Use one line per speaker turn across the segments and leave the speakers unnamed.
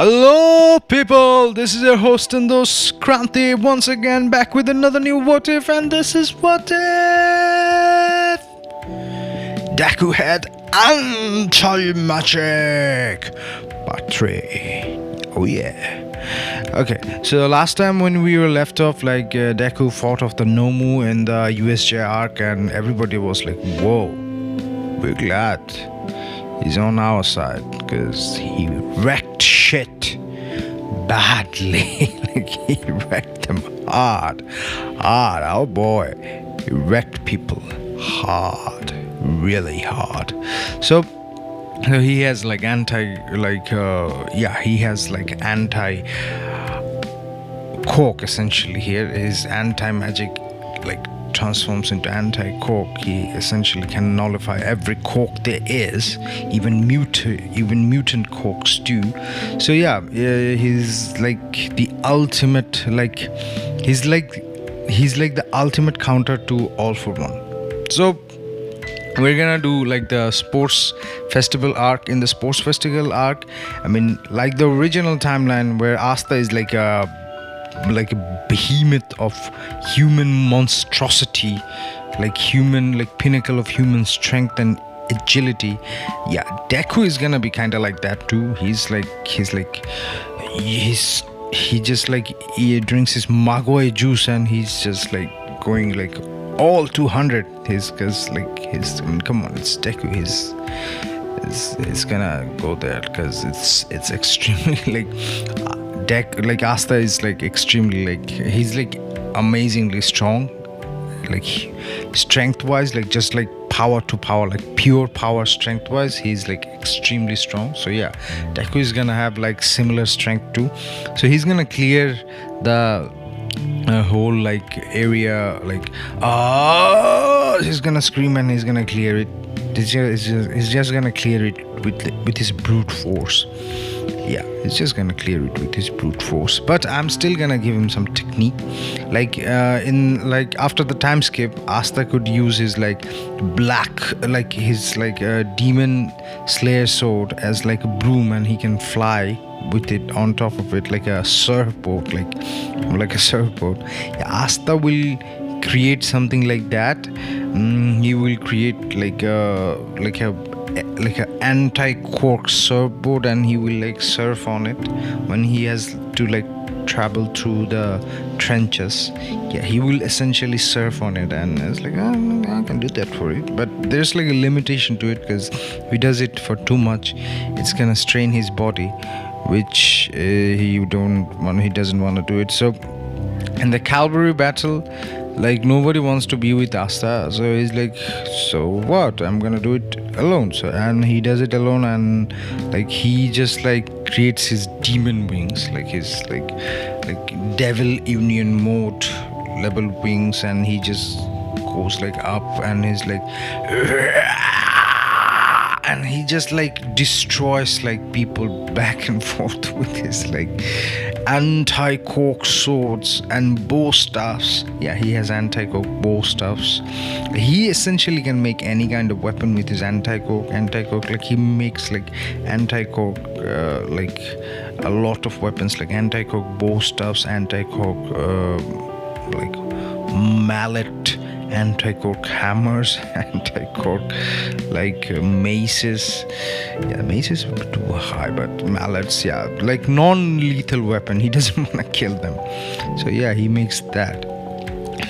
Hello, people. This is your host and host Kranti once again back with another new What If, and this is What If Deku had anti-magic part 3. Oh yeah. Okay, so last time when we were left off, Deku fought off the Nomu in the USJ arc, and everybody was like, "Whoa, we're glad he's on our side because he wrecked shit badly." Like he wrecked them hard. Oh boy, he wrecked people hard, really hard. So he has anti cork essentially. Here his anti-magic transforms into anti-cork. He essentially can nullify every cork there is, even mutant corks too. So he's like the ultimate, he's like the ultimate counter to All for One. So we're gonna do the sports festival arc. In the sports festival arc, I mean, like the original timeline where Asta is like a behemoth of human monstrosity, pinnacle of human strength and agility. Yeah, Deku is gonna be kind of like that too. He drinks his magoi juice and he's just going all 200. Come on, it's Deku. He's gonna go there because it's extremely Asta is extremely he's amazingly strong, strength wise, just power to power, pure power strength wise, he's extremely strong. So yeah, Deku is gonna have similar strength too. So he's gonna clear the whole area, he's gonna scream and he's gonna clear it. He's just gonna clear it with his brute force. Yeah, it's just gonna clear it with his brute force. But I'm still gonna give him some technique. After the time skip, Asta could use his demon slayer sword as a broom, and he can fly with it on top of it like a surfboard, like a surfboard. Yeah, Asta will create something like that. He will create a anti-cork surfboard, and he will surf on it when he has to travel through the trenches. Yeah, he will essentially surf on it, and it's I can do that for it. But there's a limitation to it, because if he does it for too much, it's gonna strain his body, which he doesn't want to do it. So in the cavalry battle, nobody wants to be with Asta, so he's so what, I'm gonna do it alone. So, and he does it alone, and he just creates his demon wings, his devil union mode level wings, and he just goes up, and he's and he just destroys people back and forth with his anti-cork swords and bow staffs. Yeah, he has anti-cork bow staffs. He essentially can make any kind of weapon with his anti-cork. He makes anti-cork a lot of weapons, anti-cork bow staffs, anti-cork mallet, anti-cork hammers, anti-cork maces. Yeah, maces are too high, but mallets, yeah, non-lethal weapon. He doesn't want to kill them, so yeah, he makes that.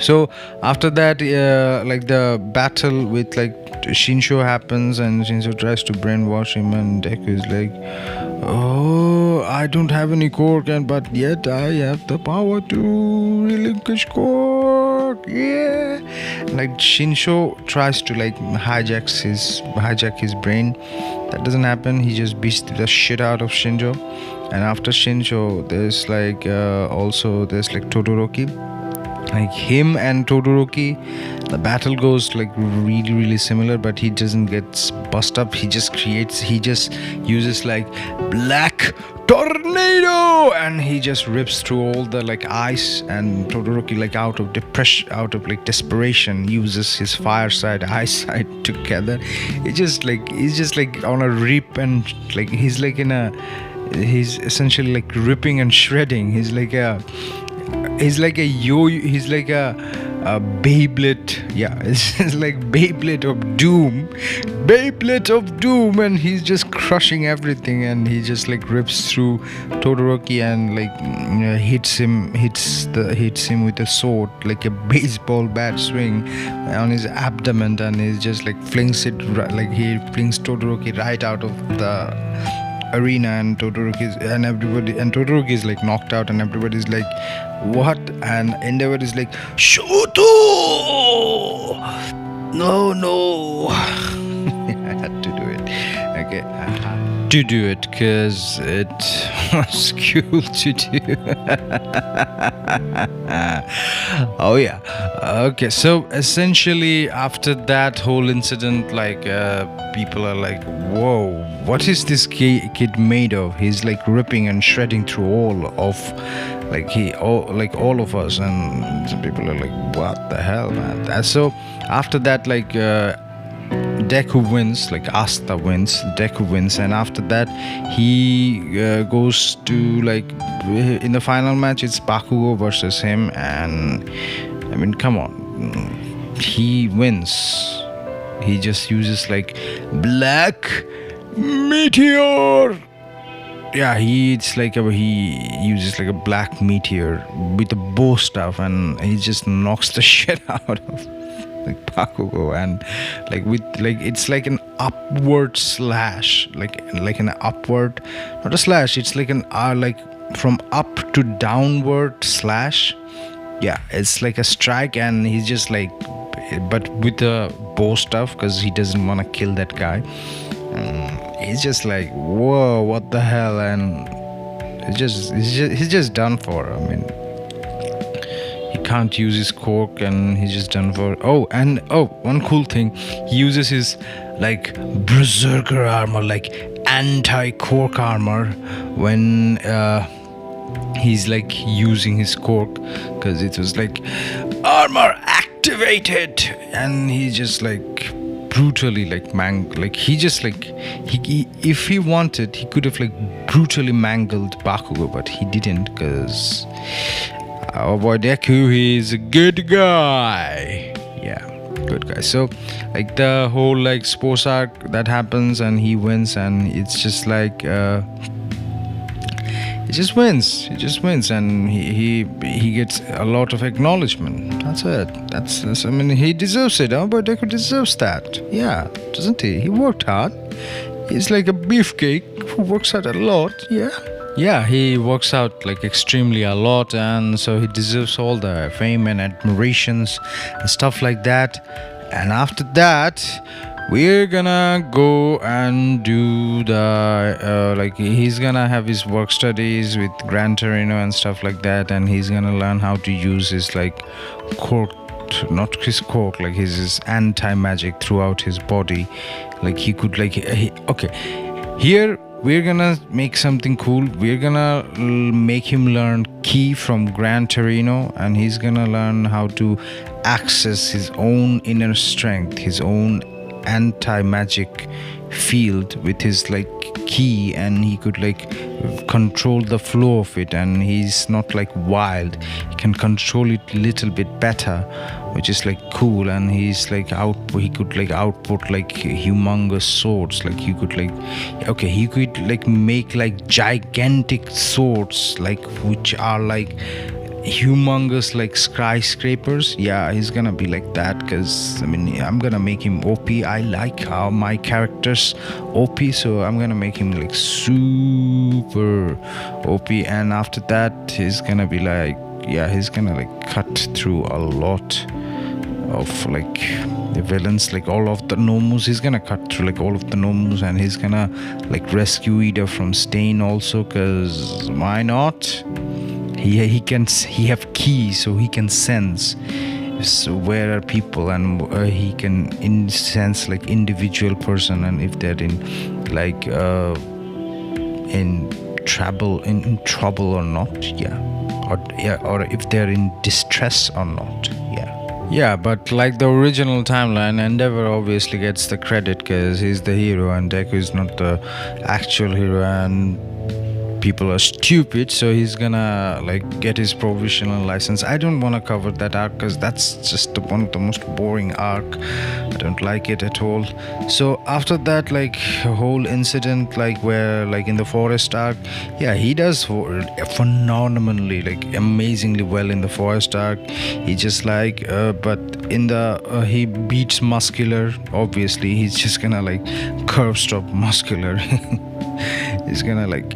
So after that, the battle with Shinsho happens, and Shinsho tries to brainwash him, and Deku is oh, I don't have any cork, but yet I have the power to relinquish cork. Yeah, Shinsho tries to hijack his brain. That doesn't happen. He just beats the shit out of Shinjo. And after Shinjo, there's also there's Todoroki. Him and Todoroki, the battle goes really, really similar, but he doesn't get bust up. He just uses black tornado, and he just rips through all the ice, and Todoroki out of desperation uses his fire side, ice side together. It's just he's just on a rip, and he's in a he's essentially like ripping and shredding. He's like a yo. He's like a Beyblade. Yeah, it's like Beyblade of Doom. Beyblade of Doom, and he's just crushing everything, and he just like rips through Todoroki and like hits him with a sword, like a baseball bat swing on his abdomen, and he just like flings it like he flings Todoroki right out of the arena, and Todoroki is like knocked out, and everybody's like, what? And Endeavor is like, Shoto! No. I had to do it. Okay, I had to do it because it was cool to do. Oh yeah. Okay, so essentially after that whole incident, like people are like, whoa, what is this kid made of? He's like ripping and shredding through all of all of us, and some people are like, what the hell, man? So after that, like Deku wins, like Asta wins, Deku wins, and after that he goes to like in the final match it's Bakugo versus him, and I mean, come on, he wins. He just uses like black meteor. Yeah, he uses like a black meteor with the bow stuff, and he just knocks the shit out of like Bakugo, and like with like it's like an upward slash, like an upward, not a slash. It's like an like from up to downward slash. Yeah, it's like a strike, and he's just like, but with the bow stuff because he doesn't want to kill that guy. He's just like, whoa, what the hell? And he's just done for. I mean, he can't use his cork, and he's just done for. One cool thing, he uses his like berserker armor, like anti-cork armor, when he's like using his cork, because it was like armor activated, and he just like brutally like he just like he if he wanted he could have like brutally mangled Bakugo, but he didn't, because our boy Deku, he's a good guy. Yeah, good guy. So like the whole like sports arc that happens, and he wins, and it's just like he just wins, and he gets a lot of acknowledgement. That's it. That's I mean, he deserves it. Our boy Deku deserves that. Yeah, doesn't he? He worked hard. He's like a beefcake who works out a lot. Yeah, he works out like extremely a lot, and so he deserves all the fame and admirations and stuff like that. And after that, we're gonna go and do the like he's gonna have his work studies with Gran Torino and stuff like that, and he's gonna learn how to use his like cork, not his cork, like his anti-magic throughout his body. Like he could like here we're gonna make something cool. We're gonna make him learn ki from Gran Torino, and he's gonna learn how to access his own inner strength, his own anti-magic field with his like ki, and he could like control the flow of it, and he's not like wild. He can control it a little bit better, which is like cool. And he's like he could like output like humongous swords. Like he could like make like gigantic swords, like which are like humongous like skyscrapers. Yeah, he's gonna be like that, because I mean, I'm gonna make him OP. I like how my character's OP, so I'm gonna make him like super OP. And after that, he's gonna be like, he's gonna like cut through a lot of like the villains, like all of the Nomus. He's gonna cut through like all of the Nomus, and he's gonna like rescue Ida from Stain also, because why not? He have keys, so he can sense where are people, and he can sense like individual person, and if they're in like in trouble or not, or if they're in distress or not. Yeah, but like the original timeline, Endeavor obviously gets the credit because he's the hero, and Deku is not the actual hero. And people are stupid, so he's gonna like get his provisional license. I don't want to cover that arc because that's just one of the most boring arc. I don't like it at all. So after that, like a whole incident, like where like in the forest arc, yeah, he does phenomenally, like amazingly well in the forest arc. He just like but in the he beats Muscular. Obviously he's just gonna like curve stop Muscular. He's gonna like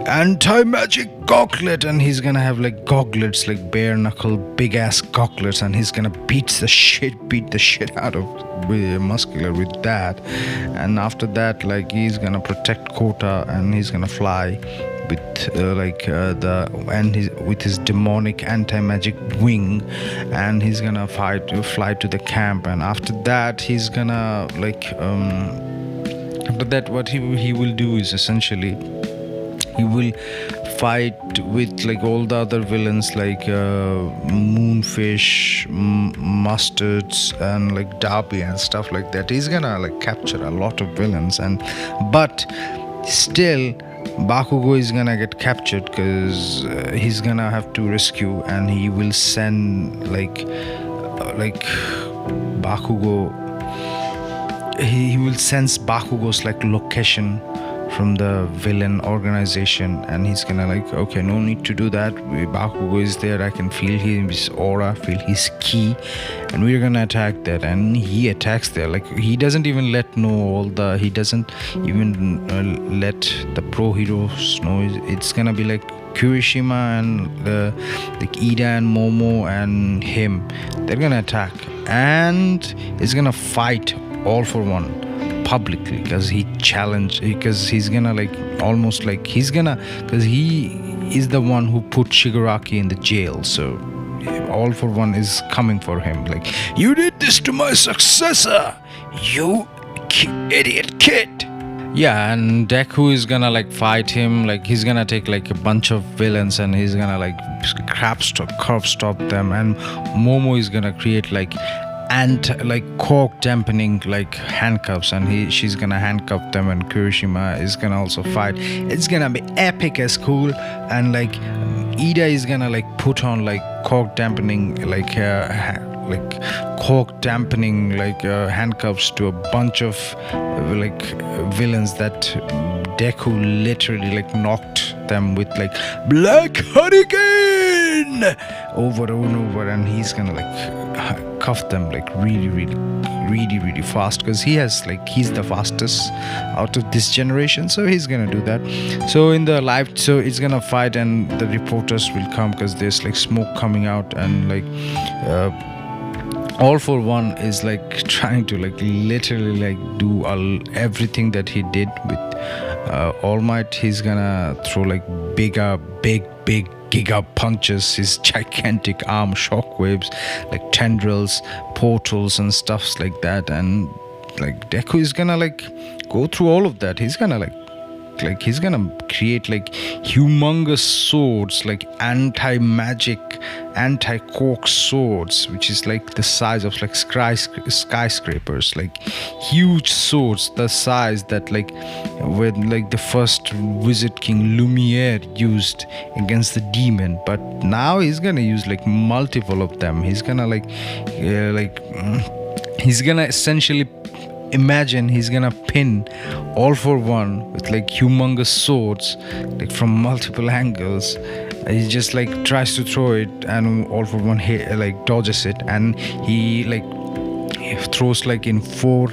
anti-magic gauntlet, and he's gonna have like gauntlets, like bare knuckle big ass gauntlets, and he's gonna beat the shit out of Muscular with that. And after that, like he's gonna protect Kota, and he's gonna fly with with his demonic anti-magic wing, and he's gonna fly to the camp. And after that, he's gonna like after that, what he will do is essentially he will fight with like all the other villains, like Moonfish, Mustards, and like Darby and stuff like that. He's gonna like capture a lot of villains, but still Bakugo is gonna get captured because he's gonna have to rescue, and he will send like Bakugo. He will sense Bakugo's like location from the villain organization, and he's gonna like, okay, no need to do that. Bakugo is there. I can feel his aura, feel his ki, and we're gonna attack that. And he attacks there. Like he doesn't even let he doesn't even let the pro heroes know. It's gonna be like Kirishima and like Ida and Momo and him. They're gonna attack, and it's gonna fight all for one publicly, because he's gonna like almost like because he is the one who put Shigaraki in the jail. So all for one is coming for him, like, you did this to my successor, you idiot kid. Yeah, and Deku is gonna like fight him. Like he's gonna take like a bunch of villains, and he's gonna like curve stop them. And Momo is gonna create like cork dampening like handcuffs, and she's gonna handcuff them, and Kirishima is gonna also fight. It's gonna be epic as cool. And like Ida is gonna like put on like cork dampening handcuffs to a bunch of like villains that Deku literally like knocked them with like Black Hurricane over and over, and he's gonna like cuff them like really fast, because he's the fastest out of this generation. So he's gonna do that. So in the live, so it's gonna fight, and the reporters will come because there's like smoke coming out, and like All For One is like trying to like literally like do everything that he did with All Might. He's gonna throw like big giga punches, his gigantic arm shockwaves, like tendrils, portals and stuffs like that. And like Deku is gonna like go through all of that. He's gonna he's gonna create like humongous swords, like anti-magic, anti-cork swords, which is like the size of like skyscrapers, like huge swords, the size that like when like the first Wizard King Lumiere used against the demon. But now he's gonna use like multiple of them. He's gonna he's gonna essentially imagine he's gonna pin All For One with like humongous swords, like from multiple angles. He just like tries to throw it, and All For One dodges it, and he throws like in four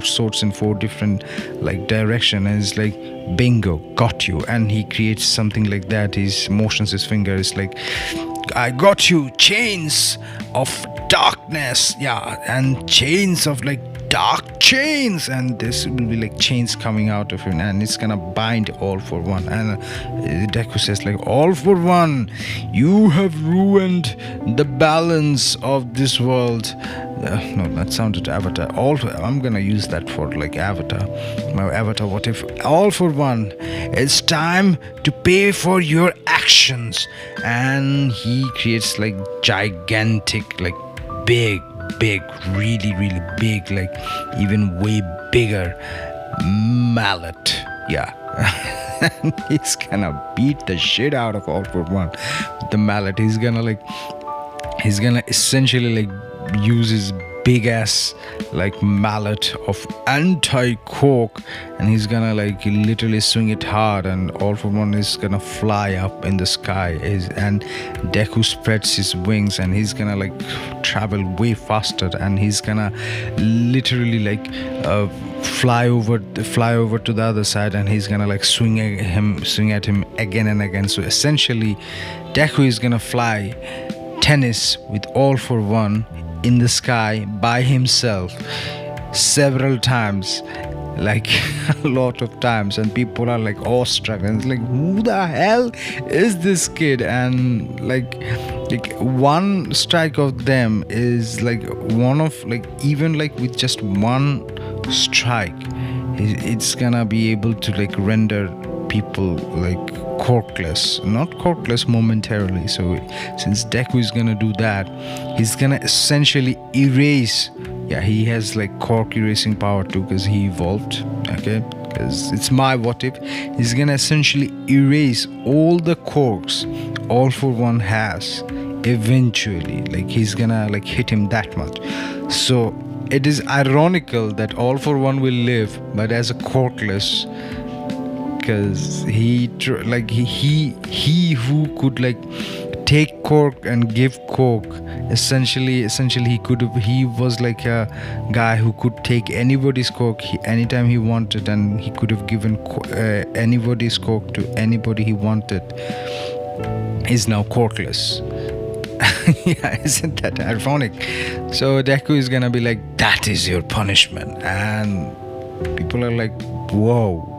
swords in four different like direction, and it's like bingo, got you. And he creates something like that. He motions his finger, it's like, I got you, chains of darkness, yeah, and chains of like dark chains, and this will be like chains coming out of him, and it's gonna bind All For One. And Deku says like, All For One, you have ruined the balance of this world. No, that sounded Avatar. I'm gonna use that for like Avatar, my Avatar. What if All For One, it's time to pay for your actions. And he creates like gigantic, like big, really big, like even way bigger mallet. Yeah, And he's gonna beat the shit out of All For One with the mallet. He's gonna essentially like use his big ass like mallet of anti-coke, and he's gonna like literally swing it hard, and All For One is gonna fly up in the sky. And Deku spreads his wings, and he's gonna like travel way faster, and he's gonna literally like fly over to the other side, and he's gonna like swing at him again and again. So essentially Deku is gonna fly tennis with All For One in the sky by himself several times, like a lot of times, and people are like awestruck, and it's like, who the hell is this kid? And like one strike of them is like one of like, even like with just one strike, it's gonna be able to like render people like corkless, not corkless momentarily. So since Deku is gonna do that, he's gonna essentially erase, he has like cork erasing power too, because he evolved, okay, because it's my what if. He's gonna essentially erase all the corks All For One has eventually. Like he's gonna like hit him that much. So it is ironical that All For One will live but as a corkless, because he who could like take cork and give coke, essentially he was like a guy who could take anybody's coke anytime he wanted, and he could have given anybody's coke to anybody he wanted. Is now corkless. Yeah, isn't that ironic? So Deku is gonna be like, that is your punishment, and people are like, whoa.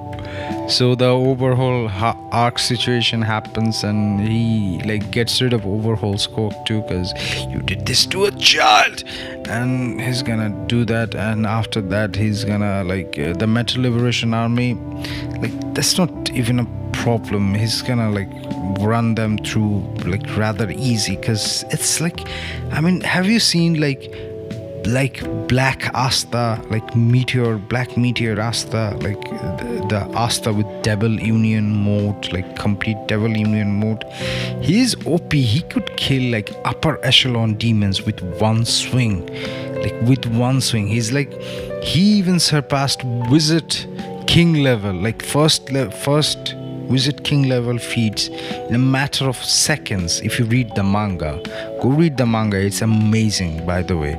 So the Overhaul arc situation happens, and he like gets rid of Overhaul's coke too, because you did this to a child, and he's gonna do that. And after that, he's gonna like the Metal Liberation Army, like that's not even a problem. He's gonna like run them through like rather easy, because it's like, I mean, have you seen like Black Asta, like Black Meteor Asta, like the Asta with Devil Union mode, like complete Devil Union mode? He's OP. He could kill like upper echelon demons with one swing. He's like, he even surpassed Wizard King level, like first Wizard King level feats in a matter of seconds. If you read the manga, go read the manga, it's amazing, by the way.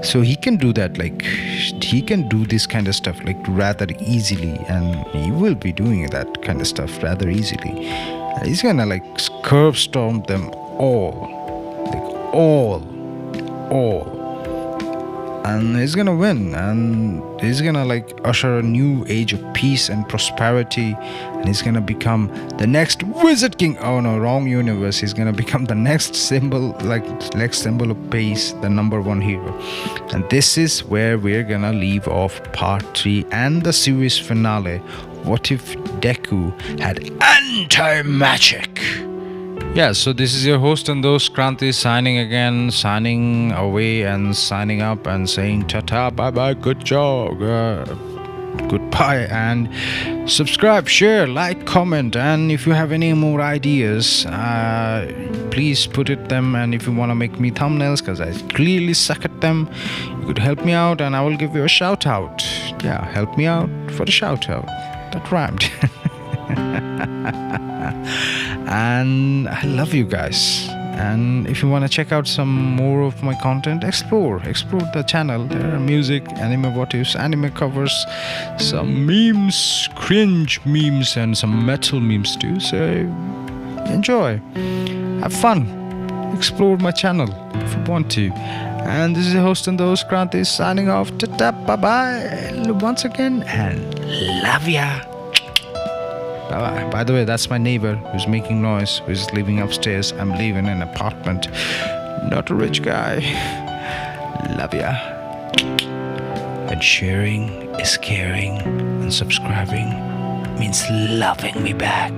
So he can do that, like he can do this kind of stuff like rather easily, and he will be doing that kind of stuff rather easily. He's gonna like curve storm them all, and he's gonna win, and he's gonna like usher a new age of peace and prosperity, and he's gonna become the next Wizard King. Oh no, wrong universe. He's gonna become the next symbol of peace, the number one hero. And this is where we're gonna leave off part 3 and the series finale. What if Deku had anti-magic? Yeah, so this is your host and those Kranti signing away and signing up and saying ta-ta, bye-bye, good job, goodbye, and subscribe, share, like, comment, and if you have any more ideas, please put them, and if you want to make me thumbnails, because I clearly suck at them, you could help me out and I will give you a shout out. Yeah, help me out for the shout out. That rhymed. And I love you guys, and if you want to check out some more of my content, explore the channel. There are music, anime what ifs, anime covers, some memes, cringe memes, and some metal memes too. So enjoy, have fun, explore my channel if you want to. And this is the host and the host Kranti signing off. Ta-ta, bye-bye once again, and love ya. By the way, that's my neighbor who's making noise, who's living upstairs. I'm living in an apartment. Not a rich guy. Love ya. And sharing is caring, and subscribing means loving me back.